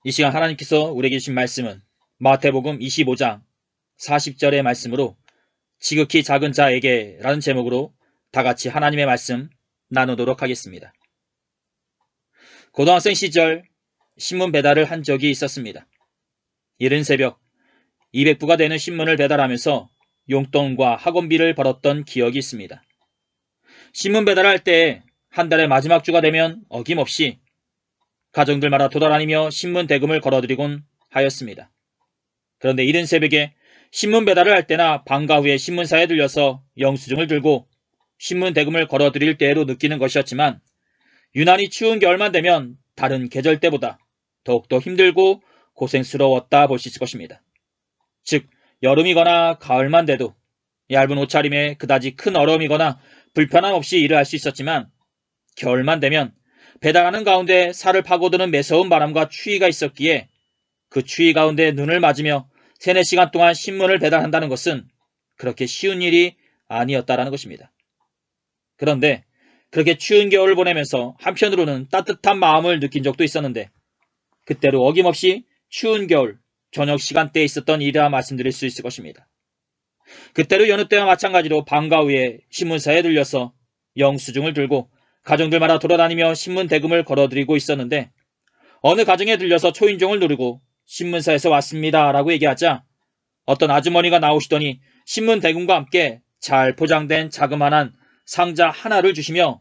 이 시간 하나님께서 우리에게 주신 말씀은 마태복음 25장 40절의 말씀으로 지극히 작은 자에게 라는 제목으로 다같이 하나님의 말씀 나누도록 하겠습니다. 고등학생 시절 신문 배달을 한 적이 있었습니다. 이른 새벽 200부가 되는 신문을 배달하면서 용돈과 학원비를 벌었던 기억이 있습니다. 신문 배달할 때 한 달의 마지막 주가 되면 어김없이 가정들마다 돌아다니며 신문 대금을 걸어드리곤 하였습니다. 그런데 이른 새벽에 신문 배달을 할 때나 방과 후에 신문사에 들려서 영수증을 들고 신문 대금을 걸어드릴 때에도 느끼는 것이었지만 유난히 추운 겨울만 되면 다른 계절 때보다 더욱더 힘들고 고생스러웠다 볼 수 있을 것입니다. 즉 여름이거나 가을만 돼도 얇은 옷차림에 그다지 큰 어려움이거나 불편함 없이 일을 할 수 있었지만 겨울만 되면 배달하는 가운데 살을 파고드는 매서운 바람과 추위가 있었기에 그 추위 가운데 눈을 맞으며 3-4시간 동안 신문을 배달한다는 것은 그렇게 쉬운 일이 아니었다라는 것입니다. 그런데 그렇게 추운 겨울을 보내면서 한편으로는 따뜻한 마음을 느낀 적도 있었는데 그때로 어김없이 추운 겨울 저녁 시간대에 있었던 일이라 말씀드릴 수 있을 것입니다. 그때로 여느 때와 마찬가지로 방과 후에 신문사에 들려서 영수증을 들고 가정들마다 돌아다니며 신문 대금을 걸어드리고 있었는데 어느 가정에 들려서 초인종을 누르고 신문사에서 왔습니다 라고 얘기하자 어떤 아주머니가 나오시더니 신문 대금과 함께 잘 포장된 자그마한 상자 하나를 주시며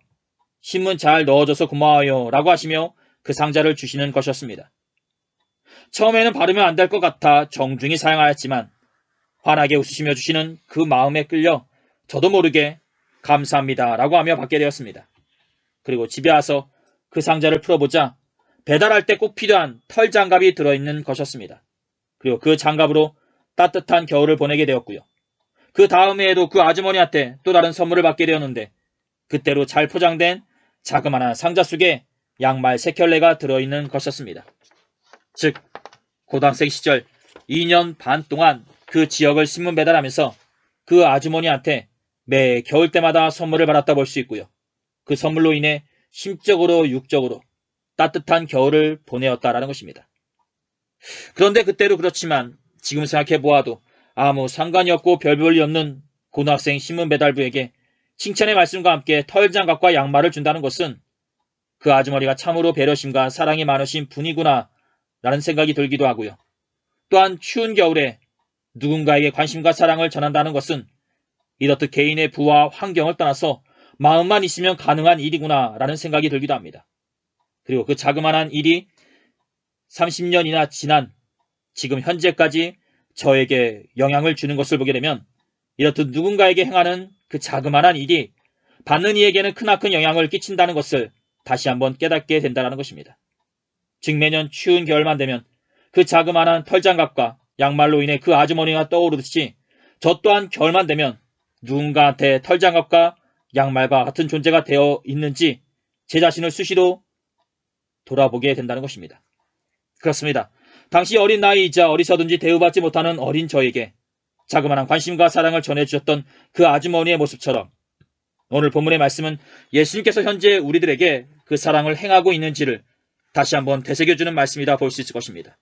신문 잘 넣어줘서 고마워요 라고 하시며 그 상자를 주시는 것이었습니다. 처음에는 받으면 안 될 것 같아 정중히 사양하였지만 환하게 웃으시며 주시는 그 마음에 끌려 저도 모르게 감사합니다 라고 하며 받게 되었습니다. 그리고 집에 와서 그 상자를 풀어보자 배달할 때 꼭 필요한 털장갑이 들어있는 것이었습니다. 그리고 그 장갑으로 따뜻한 겨울을 보내게 되었고요. 그 다음 해에도 그 아주머니한테 또 다른 선물을 받게 되었는데 그때로 잘 포장된 자그마한 상자 속에 양말 3켤레가 들어있는 것이었습니다. 즉 고등학생 시절 2년 반 동안 그 지역을 신문 배달하면서 그 아주머니한테 매 겨울 때마다 선물을 받았다 볼 수 있고요. 그 선물로 인해 심적으로 육적으로 따뜻한 겨울을 보내었다라는 것입니다. 그런데 그때도 그렇지만 지금 생각해 보아도 아무 상관이 없고 별 볼일 없는 고등학생 신문 배달부에게 칭찬의 말씀과 함께 털장갑과 양말을 준다는 것은 그 아주머니가 참으로 배려심과 사랑이 많으신 분이구나 라는 생각이 들기도 하고요. 또한 추운 겨울에 누군가에게 관심과 사랑을 전한다는 것은 이렇듯 개인의 부와 환경을 떠나서 마음만 있으면 가능한 일이구나 라는 생각이 들기도 합니다. 그리고 그 자그마한 일이 30년이나 지난 지금 현재까지 저에게 영향을 주는 것을 보게 되면 이렇듯 누군가에게 행하는 그 자그마한 일이 받는 이에게는 크나큰 영향을 끼친다는 것을 다시 한번 깨닫게 된다는 것입니다. 즉 매년 추운 겨울만 되면 그 자그마한 털장갑과 양말로 인해 그 아주머니가 떠오르듯이 저 또한 겨울만 되면 누군가한테 털장갑과 양말과 같은 존재가 되어 있는지 제 자신을 수시로 돌아보게 된다는 것입니다. 그렇습니다. 당시 어린 나이이자 어리서든지 대우받지 못하는 어린 저에게 자그마한 관심과 사랑을 전해주셨던 그 아주머니의 모습처럼 오늘 본문의 말씀은 예수님께서 현재 우리들에게 그 사랑을 행하고 있는지를 다시 한번 되새겨주는 말씀이라 볼 수 있을 것입니다.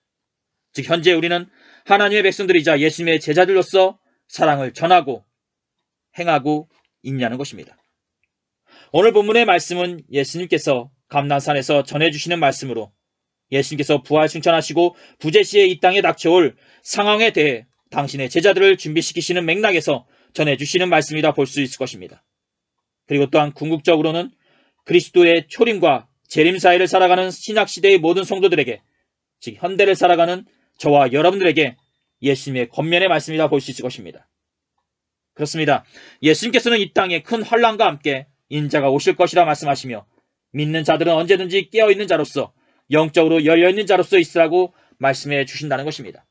즉 현재 우리는 하나님의 백성들이자 예수님의 제자들로서 사랑을 전하고 행하고 있냐는 것입니다. 오늘 본문의 말씀은 예수님께서 감난산에서 전해주시는 말씀으로 예수님께서 부활 승천하시고 부재시에 이 땅에 닥쳐올 상황에 대해 당신의 제자들을 준비시키시는 맥락에서 전해주시는 말씀이라 볼 수 있을 것입니다. 그리고 또한 궁극적으로는 그리스도의 초림과 재림 사이를 살아가는 신약시대의 모든 성도들에게 즉 현대를 살아가는 저와 여러분들에게 예수님의 권면의 말씀이라 볼 수 있을 것입니다. 그렇습니다. 예수님께서는 이 땅에 큰 환난과 함께 인자가 오실 것이라 말씀하시며 믿는 자들은 언제든지 깨어있는 자로서 영적으로 열려있는 자로서 있으라고 말씀해 주신다는 것입니다.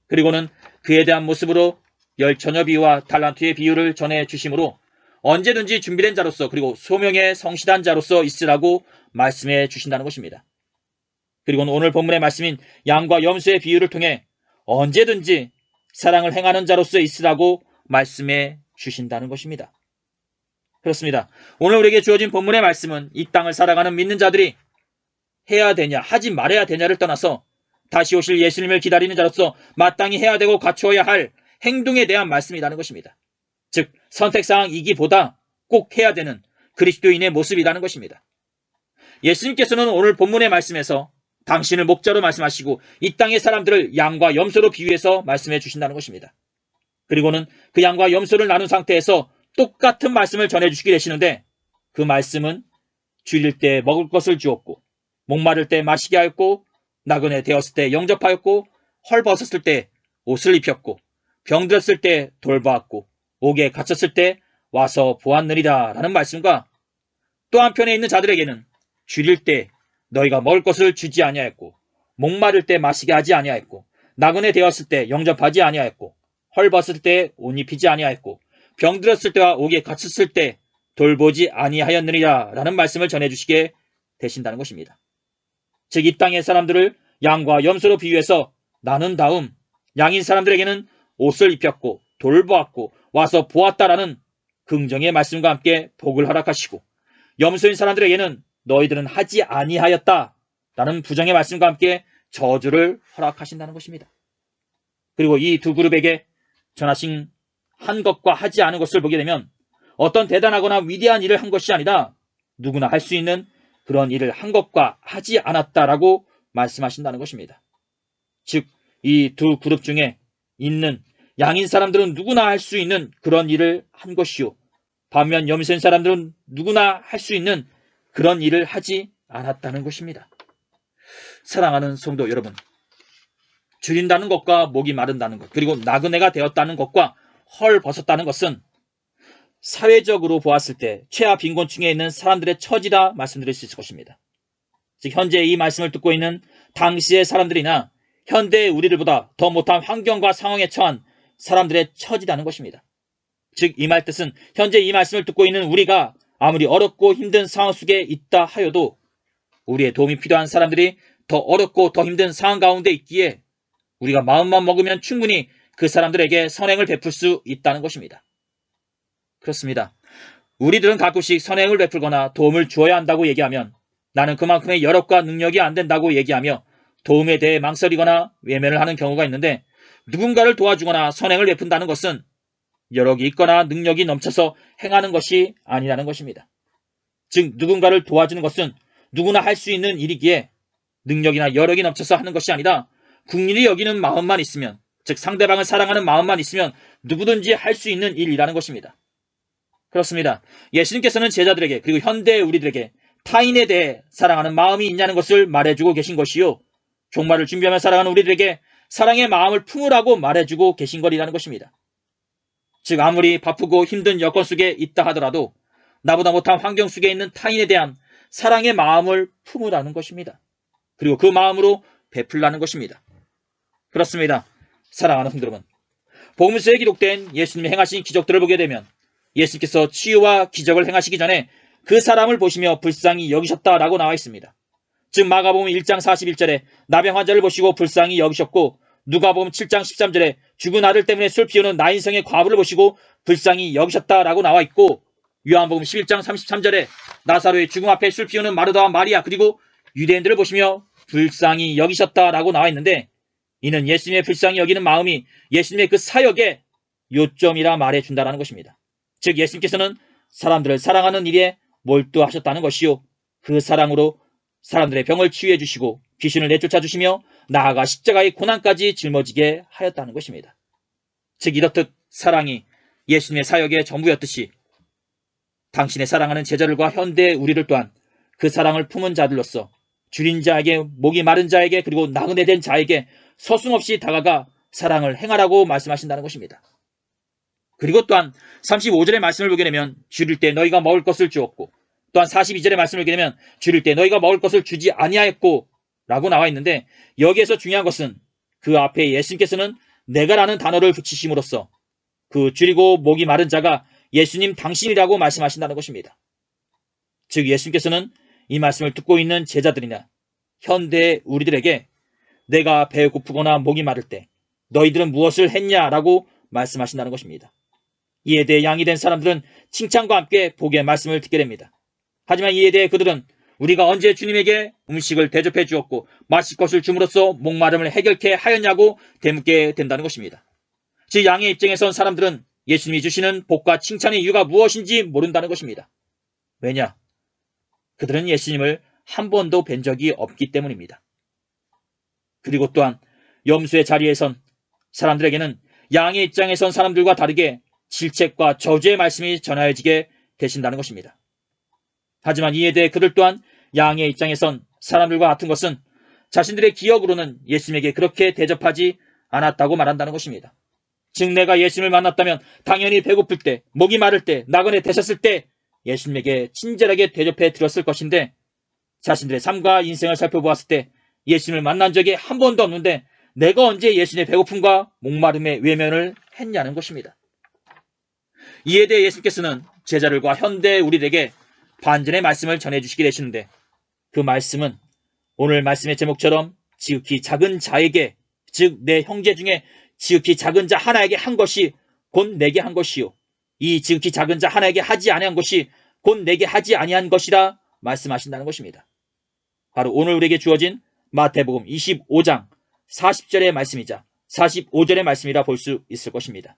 그리고는 그에 대한 모습으로 열처녀 비유와 달란트의 비유를 전해 주심으로 언제든지 준비된 자로서 그리고 소명에 성실한 자로서 있으라고 말씀해 주신다는 것입니다. 그리고는 오늘 본문의 말씀인 양과 염소의 비유를 통해 언제든지 사랑을 행하는 자로서 있으라고 말씀해 주신다는 것입니다. 그렇습니다. 오늘 우리에게 주어진 본문의 말씀은 이 땅을 살아가는 믿는 자들이 해야 되냐 하지 말아야 되냐를 떠나서 다시 오실 예수님을 기다리는 자로서 마땅히 해야 되고 갖추어야 할 행동에 대한 말씀이라는 것입니다. 즉 선택사항이기보다 꼭 해야 되는 그리스도인의 모습이라는 것입니다. 예수님께서는 오늘 본문의 말씀에서 당신을 목자로 말씀하시고 이 땅의 사람들을 양과 염소로 비유해서 말씀해 주신다는 것입니다. 그리고는 그 양과 염소를 나눈 상태에서 똑같은 말씀을 전해주시게 되시는데 그 말씀은 줄일 때 먹을 것을 주었고 목마를 때 마시게 하였고 나그네 되었을 때 영접하였고 헐벗었을 때 옷을 입혔고 병들었을 때 돌보았고 옥에 갇혔을 때 와서 보았느니라 라는 말씀과 또 한편에 있는 자들에게는 줄일 때 너희가 먹을 것을 주지 아니하였고 목마를 때 마시게 하지 아니하였고 나그네 되었을 때 영접하지 아니하였고 헐벗을 때 옷 입히지 아니하였고 병들었을 때와 옥에 갇혔을 때 돌보지 아니하였느니라 라는 말씀을 전해주시게 되신다는 것입니다. 즉 이 땅의 사람들을 양과 염소로 비유해서 나눈 다음 양인 사람들에게는 옷을 입혔고 돌보았고 와서 보았다라는 긍정의 말씀과 함께 복을 허락하시고 염소인 사람들에게는 너희들은 하지 아니하였다 라는 부정의 말씀과 함께 저주를 허락하신다는 것입니다. 그리고 이 두 그룹에게 전하신 한 것과 하지 않은 것을 보게 되면 어떤 대단하거나 위대한 일을 한 것이 아니라 누구나 할 수 있는 그런 일을 한 것과 하지 않았다라고 말씀하신다는 것입니다. 즉 이 두 그룹 중에 있는 양인 사람들은 누구나 할 수 있는 그런 일을 한 것이요 반면 염소인 사람들은 누구나 할 수 있는 그런 일을 하지 않았다는 것입니다. 사랑하는 성도 여러분, 줄인다는 것과 목이 마른다는 것 그리고 나그네가 되었다는 것과 헐벗었다는 것은 사회적으로 보았을 때 최하 빈곤층에 있는 사람들의 처지라 말씀드릴 수 있을 것입니다. 즉 현재 이 말씀을 듣고 있는 당시의 사람들이나 현대의 우리들보다 더 못한 환경과 상황에 처한 사람들의 처지라는 것입니다. 즉 이 말 뜻은 현재 이 말씀을 듣고 있는 우리가 아무리 어렵고 힘든 상황 속에 있다 하여도 우리의 도움이 필요한 사람들이 더 어렵고 더 힘든 상황 가운데 있기에 우리가 마음만 먹으면 충분히 그 사람들에게 선행을 베풀 수 있다는 것입니다. 그렇습니다. 우리들은 가끔씩 선행을 베풀거나 도움을 주어야 한다고 얘기하면 나는 그만큼의 여력과 능력이 안 된다고 얘기하며 도움에 대해 망설이거나 외면을 하는 경우가 있는데 누군가를 도와주거나 선행을 베푼다는 것은 여력이 있거나 능력이 넘쳐서 행하는 것이 아니라는 것입니다. 즉 누군가를 도와주는 것은 누구나 할 수 있는 일이기에 능력이나 여력이 넘쳐서 하는 것이 아니라 국민이 여기는 마음만 있으면 즉 상대방을 사랑하는 마음만 있으면 누구든지 할 수 있는 일이라는 것입니다. 그렇습니다. 예수님께서는 제자들에게 그리고 현대의 우리들에게 타인에 대해 사랑하는 마음이 있냐는 것을 말해주고 계신 것이요 종말을 준비하며 살아가는 우리들에게 사랑의 마음을 품으라고 말해주고 계신 것이라는 것입니다. 즉 아무리 바쁘고 힘든 여건 속에 있다 하더라도 나보다 못한 환경 속에 있는 타인에 대한 사랑의 마음을 품으라는 것입니다. 그리고 그 마음으로 베풀라는 것입니다. 그렇습니다. 사랑하는 성도 여러분, 복음서에 기록된 예수님이 행하신 기적들을 보게 되면 예수님께서 치유와 기적을 행하시기 전에 그 사람을 보시며 불쌍히 여기셨다라고 나와 있습니다. 즉 마가복음 1장 41절에 나병 환자를 보시고 불쌍히 여기셨고 누가복음 7장 13절에 죽은 아들 때문에 술 피우는 나인성의 과부를 보시고 불쌍히 여기셨다라고 나와 있고 요한복음 11장 33절에 나사로의 죽음 앞에 술 피우는 마르다와 마리아 그리고 유대인들을 보시며 불쌍히 여기셨다라고 나와 있는데 이는 예수님의 불쌍히 여기는 마음이 예수님의 그 사역의 요점이라 말해준다는 것입니다. 즉 예수님께서는 사람들을 사랑하는 일에 몰두하셨다는 것이요 그 사랑으로 사람들의 병을 치유해 주시고 귀신을 내쫓아 주시며 나아가 십자가의 고난까지 짊어지게 하였다는 것입니다. 즉 이렇듯 사랑이 예수님의 사역의 전부였듯이 당신의 사랑하는 제자들과 현대의 우리를 또한 그 사랑을 품은 자들로서 줄인 자에게 목이 마른 자에게 그리고 나그네 된 자에게 서슴없이 다가가 사랑을 행하라고 말씀하신다는 것입니다. 그리고 또한 35절의 말씀을 보게 되면 줄일 때 너희가 먹을 것을 주었고 또한 42절의 말씀을 보게 되면 줄일 때 너희가 먹을 것을 주지 아니하였고 라고 나와 있는데 여기에서 중요한 것은 그 앞에 예수님께서는 내가라는 단어를 붙이심으로써 그 줄이고 목이 마른 자가 예수님 당신이라고 말씀하신다는 것입니다. 즉 예수님께서는 이 말씀을 듣고 있는 제자들이나 현대 우리들에게 내가 배고프거나 목이 마를 때 너희들은 무엇을 했냐라고 말씀하신다는 것입니다. 이에 대해 양이 된 사람들은 칭찬과 함께 복의 말씀을 듣게 됩니다. 하지만 이에 대해 그들은 우리가 언제 주님에게 음식을 대접해 주었고 마실 것을 줌으로써 목마름을 해결케 하였냐고 되묻게 된다는 것입니다. 즉 양의 입장에 선 사람들은 예수님이 주시는 복과 칭찬의 이유가 무엇인지 모른다는 것입니다. 왜냐? 그들은 예수님을 한 번도 뵌 적이 없기 때문입니다. 그리고 또한 염소의 자리에 선 사람들에게는 양의 입장에 선 사람들과 다르게 질책과 저주의 말씀이 전하여지게 되신다는 것입니다. 하지만 이에 대해 그들 또한 양의 입장에 선 사람들과 같은 것은 자신들의 기억으로는 예수님에게 그렇게 대접하지 않았다고 말한다는 것입니다. 즉 내가 예수님을 만났다면 당연히 배고플 때, 목이 마를 때, 나그네 되셨을 때 예수님에게 친절하게 대접해 드렸을 것인데 자신들의 삶과 인생을 살펴보았을 때 예수님을 만난 적이 한 번도 없는데 내가 언제 예수님의 배고픔과 목마름에 외면을 했냐는 것입니다. 이에 대해 예수님께서는 제자들과 현대 우리에게 반전의 말씀을 전해주시게 되시는데 그 말씀은 오늘 말씀의 제목처럼 지극히 작은 자에게, 즉 내 형제 중에 지극히 작은 자 하나에게 한 것이 곧 내게 한 것이요 이 지극히 작은 자 하나에게 하지 아니한 것이 곧 내게 하지 아니한 것이라 말씀하신다는 것입니다. 바로 오늘 우리에게 주어진 마태복음 25장 40절의 말씀이자 45절의 말씀이라 볼 수 있을 것입니다.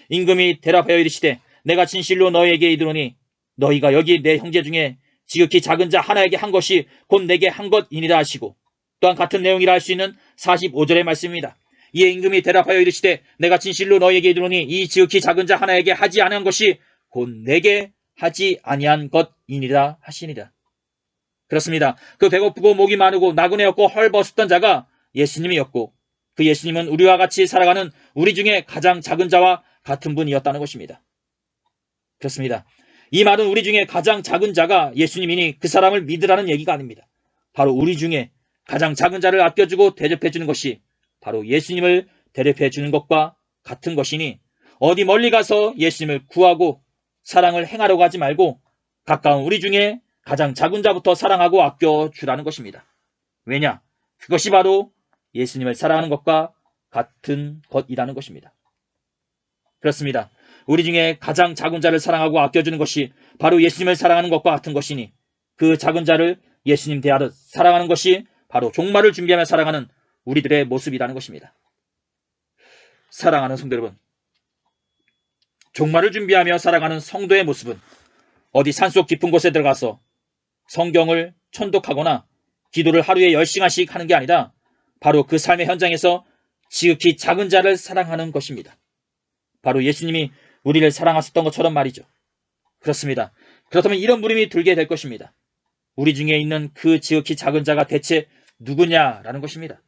임금이 대답하여 이르시되 내가 진실로 너희에게 이르노니 너희가 여기 내 형제 중에 지극히 작은 자 하나에게 한 것이 곧 내게 한 것이니라 하시고 또한 같은 내용이라 할 수 있는 45절의 말씀입니다. 이에 임금이 대답하여 이르시되 내가 진실로 너희에게 이르노니 이 지극히 작은 자 하나에게 하지 아니한 것이 곧 내게 하지 아니한 것이니라 하시니라. 그렇습니다. 그 배고프고 목이 마르고 나그네였고 헐벗었던 자가 예수님이었고 그 예수님은 우리와 같이 살아가는 우리 중에 가장 작은 자와 같은 분이었다는 것입니다. 그렇습니다. 이 말은 우리 중에 가장 작은 자가 예수님이니 그 사람을 믿으라는 얘기가 아닙니다. 바로 우리 중에 가장 작은 자를 아껴주고 대접해주는 것이 바로 예수님을 대접해주는 것과 같은 것이니 어디 멀리 가서 예수님을 구하고 사랑을 행하려고 하지 말고 가까운 우리 중에 가장 작은 자부터 사랑하고 아껴주라는 것입니다. 왜냐? 그것이 바로 예수님을 사랑하는 것과 같은 것이라는 것입니다. 그렇습니다. 우리 중에 가장 작은 자를 사랑하고 아껴주는 것이 바로 예수님을 사랑하는 것과 같은 것이니 그 작은 자를 예수님 대하듯 사랑하는 것이 바로 종말을 준비하며 살아가는 우리들의 모습이라는 것입니다. 사랑하는 성도 여러분, 종말을 준비하며 살아가는 성도의 모습은 어디 산속 깊은 곳에 들어가서 성경을 천독하거나 기도를 하루에 10시간씩 하는 게 아니라 바로 그 삶의 현장에서 지극히 작은 자를 사랑하는 것입니다. 바로 예수님이 우리를 사랑하셨던 것처럼 말이죠. 그렇습니다. 그렇다면 이런 물음이 들게 될 것입니다. 우리 중에 있는 그 지극히 작은 자가 대체 누구냐라는 것입니다.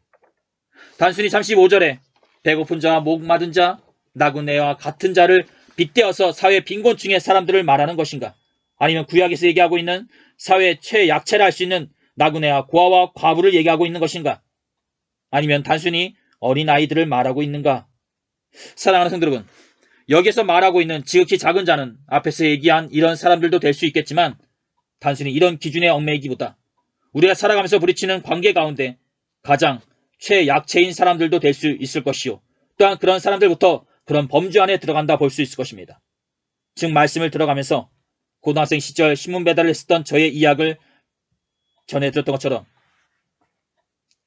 단순히 35절에 배고픈 자와 목 마른 자, 나그네와 같은 자를 빗대어서 사회 빈곤층의 사람들을 말하는 것인가? 아니면 구약에서 얘기하고 있는 사회 최약체라 할 수 있는 나그네와 고아와 과부를 얘기하고 있는 것인가? 아니면 단순히 어린아이들을 말하고 있는가? 사랑하는 성도 여러분, 여기서 말하고 있는 지극히 작은 자는 앞에서 얘기한 이런 사람들도 될 수 있겠지만 단순히 이런 기준에 얽매이기보다 우리가 살아가면서 부딪히는 관계 가운데 가장 최약체인 사람들도 될 수 있을 것이요 또한 그런 사람들부터 그런 범주 안에 들어간다 볼 수 있을 것입니다. 즉 말씀을 들어가면서 고등학생 시절 신문 배달을 했었던 저의 이야기를 전해드렸던 것처럼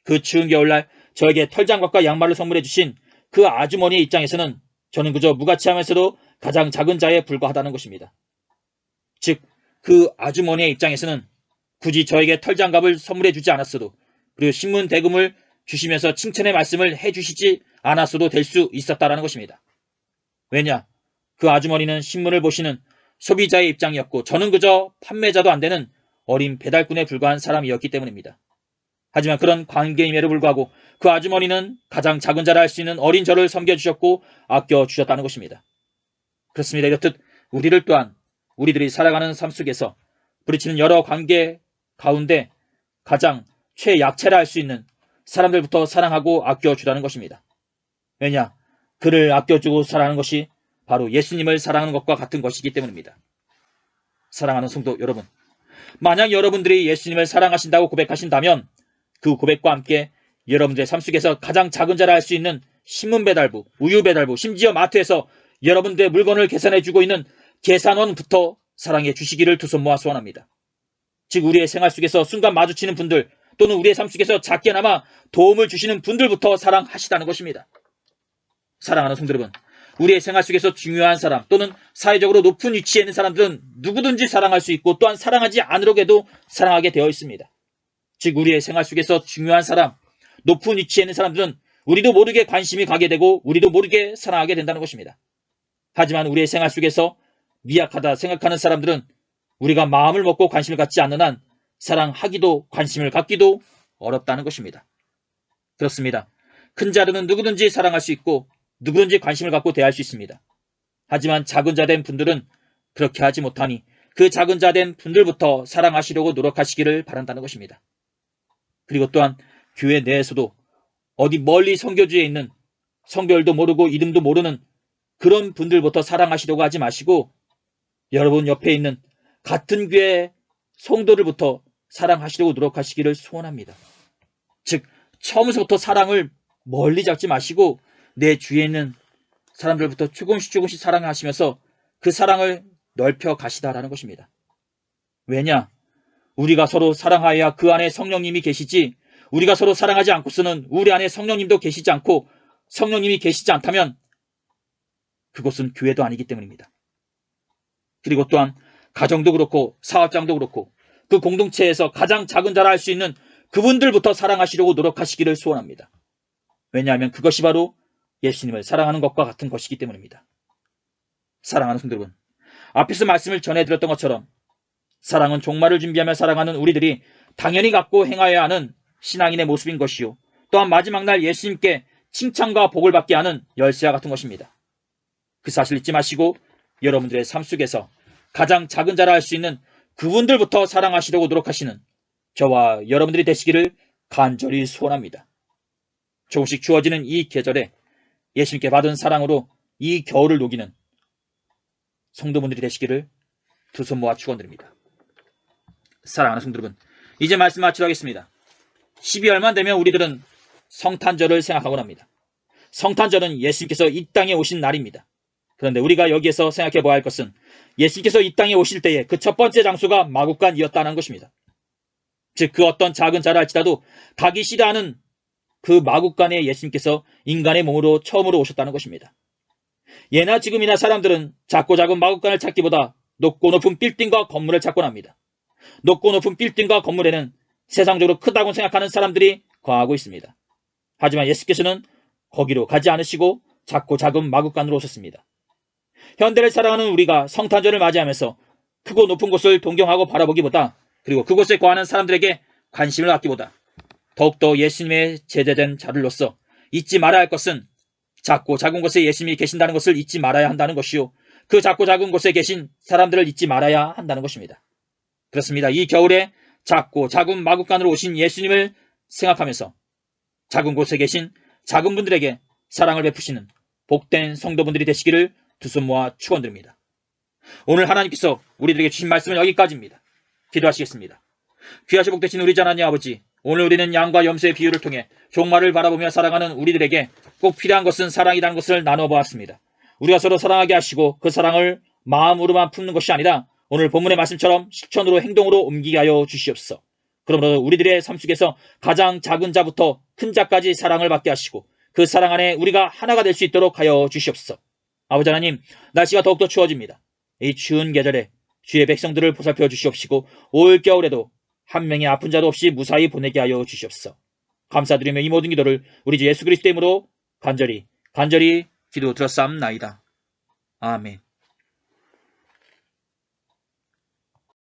그 추운 겨울날 저에게 털장갑과 양말을 선물해 주신 그 아주머니의 입장에서는 저는 그저 무가치하면서도 가장 작은 자에 불과하다는 것입니다. 즉 그 아주머니의 입장에서는 굳이 저에게 털장갑을 선물해 주지 않았어도 그리고 신문 대금을 주시면서 칭찬의 말씀을 해주시지 않았어도 될 수 있었다는 것입니다. 왜냐? 그 아주머니는 신문을 보시는 소비자의 입장이었고 저는 그저 판매자도 안 되는 어린 배달꾼에 불과한 사람이었기 때문입니다. 하지만 그런 관계임에도 불구하고 그 아주머니는 가장 작은 자라 할 수 있는 어린 저를 섬겨주셨고 아껴주셨다는 것입니다. 그렇습니다. 이렇듯 우리를 또한 우리들이 살아가는 삶 속에서 부딪히는 여러 관계 가운데 가장 최약체라 할 수 있는 사람들부터 사랑하고 아껴주라는 것입니다. 왜냐? 그를 아껴주고 사랑하는 것이 바로 예수님을 사랑하는 것과 같은 것이기 때문입니다. 사랑하는 성도 여러분, 만약 여러분들이 예수님을 사랑하신다고 고백하신다면 그 고백과 함께 여러분들의 삶 속에서 가장 작은 자라 할 수 있는 신문 배달부, 우유 배달부, 심지어 마트에서 여러분들의 물건을 계산해주고 있는 계산원부터 사랑해 주시기를 두 손 모아 소원합니다. 즉 우리의 생활 속에서 순간 마주치는 분들 또는 우리의 삶 속에서 작게나마 도움을 주시는 분들부터 사랑하시다는 것입니다. 사랑하는 성도 여러분, 우리의 생활 속에서 중요한 사람 또는 사회적으로 높은 위치에 있는 사람들은 누구든지 사랑할 수 있고 또한 사랑하지 않으려고 해도 사랑하게 되어 있습니다. 즉 우리의 생활 속에서 중요한 사람, 높은 위치에 있는 사람들은 우리도 모르게 관심이 가게 되고 우리도 모르게 사랑하게 된다는 것입니다. 하지만 우리의 생활 속에서 미약하다 생각하는 사람들은 우리가 마음을 먹고 관심을 갖지 않는 한 사랑하기도 관심을 갖기도 어렵다는 것입니다. 그렇습니다. 큰 자들은 누구든지 사랑할 수 있고 누구든지 관심을 갖고 대할 수 있습니다. 하지만 작은 자 된 분들은 그렇게 하지 못하니 그 작은 자 된 분들부터 사랑하시려고 노력하시기를 바란다는 것입니다. 그리고 또한 교회 내에서도 어디 멀리 선교지에 있는 성별도 모르고 이름도 모르는 그런 분들부터 사랑하시려고 하지 마시고 여러분 옆에 있는 같은 교회 성도들부터 사랑하시려고 노력하시기를 소원합니다. 즉 처음부터 사랑을 멀리 잡지 마시고 내 주위에 있는 사람들부터 조금씩 사랑하시면서 그 사랑을 넓혀 가시다라는 것입니다. 왜냐? 우리가 서로 사랑하여야 그 안에 성령님이 계시지 우리가 서로 사랑하지 않고서는 우리 안에 성령님도 계시지 않고 성령님이 계시지 않다면 그곳은 교회도 아니기 때문입니다. 그리고 또한 가정도 그렇고 사업장도 그렇고 그 공동체에서 가장 작은 자라 할 수 있는 그분들부터 사랑하시려고 노력하시기를 소원합니다. 왜냐하면 그것이 바로 예수님을 사랑하는 것과 같은 것이기 때문입니다. 사랑하는 성도 여러분, 앞에서 말씀을 전해드렸던 것처럼 사랑은 종말을 준비하며 살아가는 우리들이 당연히 갖고 행하여야 하는 신앙인의 모습인 것이요 또한 마지막 날 예수님께 칭찬과 복을 받게 하는 열쇠와 같은 것입니다. 그 사실 잊지 마시고 여러분들의 삶 속에서 가장 작은 자라 할 수 있는 그분들부터 사랑하시려고 노력하시는 저와 여러분들이 되시기를 간절히 소원합니다. 조금씩 주어지는 이 계절에 예수님께 받은 사랑으로 이 겨울을 녹이는 성도분들이 되시기를 두 손 모아 축원드립니다. 사랑하는 성도 여러분, 이제 말씀 마치도록 하겠습니다. 12월만 되면 우리들은 성탄절을 생각하곤 합니다. 성탄절은 예수님께서 이 땅에 오신 날입니다. 그런데 우리가 여기에서 생각해 보아야 할 것은 예수님께서 이 땅에 오실 때에 그 첫 번째 장소가 마국간이었다는 것입니다. 즉 그 어떤 작은 자라 할지라도 가기 싫어하는 그 마국간에 예수님께서 인간의 몸으로 처음으로 오셨다는 것입니다. 예나 지금이나 사람들은 작고 작은 마국간을 찾기보다 높고 높은 빌딩과 건물을 찾곤 합니다. 높고 높은 빌딩과 건물에는 세상적으로 크다고 생각하는 사람들이 거하고 있습니다. 하지만 예수께서는 거기로 가지 않으시고 작고 작은 마국간으로 오셨습니다. 현대를 살아가는 우리가 성탄절을 맞이하면서 크고 높은 곳을 동경하고 바라보기보다 그리고 그곳에 거하는 사람들에게 관심을 갖기보다 더욱더 예수님의 제대된 자들로서 잊지 말아야 할 것은 작고 작은 곳에 예수님이 계신다는 것을 잊지 말아야 한다는 것이요 그 작고 작은 곳에 계신 사람들을 잊지 말아야 한다는 것입니다. 그렇습니다. 이 겨울에 작고 작은 마국간으로 오신 예수님을 생각하면서 작은 곳에 계신 작은 분들에게 사랑을 베푸시는 복된 성도분들이 되시기를 두 손 모아 축원드립니다. 오늘 하나님께서 우리들에게 주신 말씀은 여기까지입니다. 기도하시겠습니다. 귀하시 복되신 우리 하나님 아버지, 오늘 우리는 양과 염소의 비유를 통해 종말을 바라보며 살아가는 우리들에게 꼭 필요한 것은 사랑이라는 것을 나눠보았습니다. 우리가 서로 사랑하게 하시고 그 사랑을 마음으로만 품는 것이 아니라 오늘 본문의 말씀처럼 실천으로 행동으로 옮기게 하여 주시옵소서. 그러므로 우리들의 삶 속에서 가장 작은 자부터 큰 자까지 사랑을 받게 하시고 그 사랑 안에 우리가 하나가 될 수 있도록 하여 주시옵소서. 아버지 하나님, 날씨가 더욱더 추워집니다. 이 추운 계절에 주의 백성들을 보살펴 주시옵시고 올 겨울에도 한 명의 아픈 자도 없이 무사히 보내게 하여 주시옵소서. 감사드리며 이 모든 기도를 우리 주 예수 그리스도 이름으로 간절히 기도 드렸사옵나이다. 아멘.